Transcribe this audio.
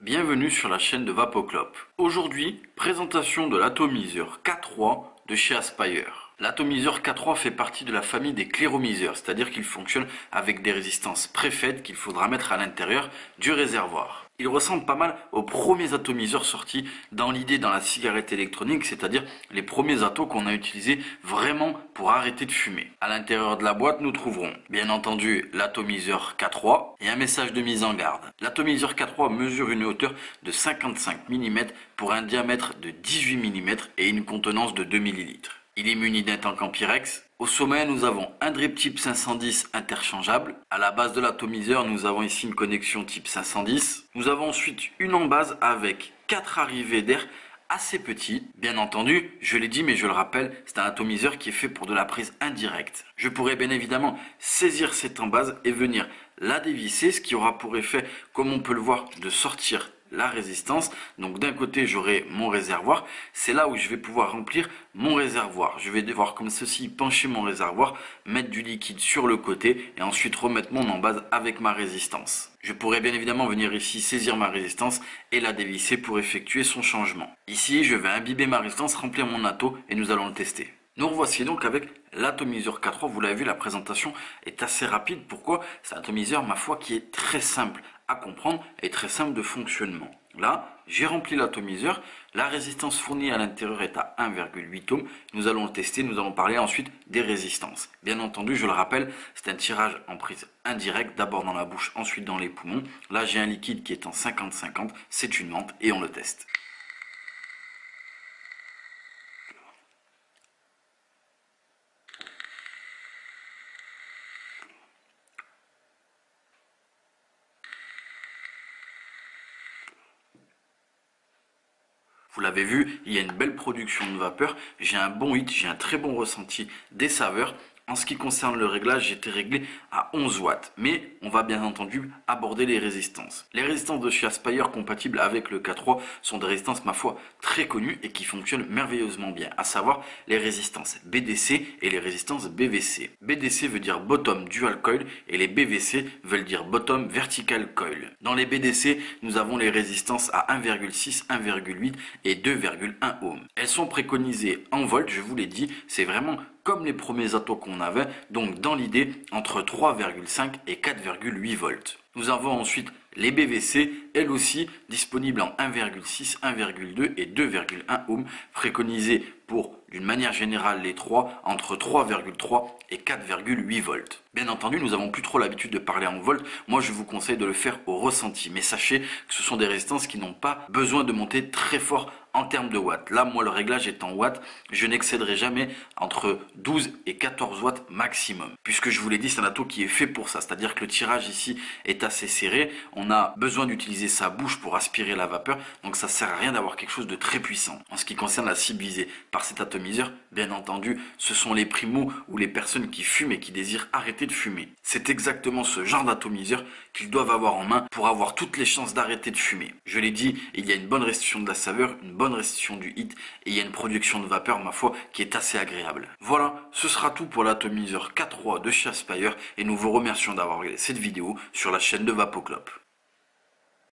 Bienvenue sur la chaîne de Vapoclop. Aujourd'hui, présentation de l'atomiseur K3 de chez Aspire. L'atomiseur K3 fait partie de la famille des cléromiseurs, c'est-à-dire qu'il fonctionne avec des résistances préfaites qu'il faudra mettre à l'intérieur du réservoir. Il ressemble pas mal aux premiers atomiseurs sortis dans l'idée dans la cigarette électronique, c'est-à-dire les premiers atos qu'on a utilisés vraiment pour arrêter de fumer. À l'intérieur de la boîte, nous trouverons bien entendu l'atomiseur K3 et un message de mise en garde. L'atomiseur K3 mesure une hauteur de 55 mm pour un diamètre de 18 mm et une contenance de 2 ml. Il est muni d'un tank en Pyrex. Au sommet, nous avons un drip type 510 interchangeable. À la base de l'atomiseur, nous avons ici une connexion type 510. Nous avons ensuite une embase avec 4 arrivées d'air assez petites. Bien entendu, je l'ai dit mais je le rappelle, c'est un atomiseur qui est fait pour de la prise indirecte. Je pourrais bien évidemment saisir cette embase et venir la dévisser, ce qui aura pour effet, comme on peut le voir, de sortir la résistance. Donc d'un côté j'aurai mon réservoir, c'est là où je vais pouvoir remplir mon réservoir. Je vais devoir comme ceci pencher mon réservoir, mettre du liquide sur le côté et ensuite remettre mon embase avec ma résistance. Je pourrais bien évidemment venir ici saisir ma résistance et la dévisser pour effectuer son changement. Ici je vais imbiber ma résistance, remplir mon ato et nous allons le tester. Nous revoici donc avec l'atomiseur K3, vous l'avez vu, la présentation est assez rapide. Pourquoi? C'est un atomiseur, ma foi, qui est très simple à comprendre et très simple de fonctionnement. Là, j'ai rempli l'atomiseur, la résistance fournie à l'intérieur est à 1,8 ohms. Nous allons le tester, nous allons parler ensuite des résistances. Bien entendu, je le rappelle, c'est un tirage en prise indirecte, d'abord dans la bouche, ensuite dans les poumons. Là, j'ai un liquide qui est en 50-50, c'est une menthe et on le teste. Vous l'avez vu, il y a une belle production de vapeur, j'ai un bon hit, j'ai un très bon ressenti des saveurs. En ce qui concerne le réglage, j'ai été réglé à 11 watts. Mais on va bien entendu aborder les résistances. Les résistances de chez Aspire compatibles avec le K3 sont des résistances, ma foi, très connues et qui fonctionnent merveilleusement bien. À savoir les résistances BDC et les résistances BVC. BDC veut dire Bottom Dual Coil et les BVC veulent dire Bottom Vertical Coil. Dans les BDC, nous avons les résistances à 1,6, 1,8 et 2,1 ohms. Elles sont préconisées en volts, je vous l'ai dit, c'est vraiment comme les premiers atos qu'on avait, donc dans l'idée entre 3,5 et 4,8 volts. Nous avons ensuite les BVC, elles aussi disponibles en 1,6, 1,2 et 2,1 ohms, préconisées pour, d'une manière générale, les trois entre 3,3 et 4,8 volts. Bien entendu, nous n'avons plus trop l'habitude de parler en volts. Moi, je vous conseille de le faire au ressenti. Mais sachez que ce sont des résistances qui n'ont pas besoin de monter très fort en termes de watts. Là, moi, le réglage est en watts. Je n'excéderai jamais entre 12 et 14 watts maximum. Puisque je vous l'ai dit, c'est un ato qui est fait pour ça. C'est-à-dire que le tirage ici est assez serré. On a besoin d'utiliser sa bouche pour aspirer la vapeur. Donc, ça sert à rien d'avoir quelque chose de très puissant. En ce qui concerne la cible visée par cet atomiseur, bien entendu, ce sont les primos ou les personnes qui fument et qui désirent arrêter de fumer. C'est exactement ce genre d'atomiseur qu'ils doivent avoir en main pour avoir toutes les chances d'arrêter de fumer. Je l'ai dit, il y a une bonne restitution de la saveur, une bonne restitution du hit et il y a une production de vapeur, ma foi, qui est assez agréable. Voilà, ce sera tout pour l'atomiseur K3 de chez Aspire et nous vous remercions d'avoir regardé cette vidéo sur la chaîne de Vapoclop.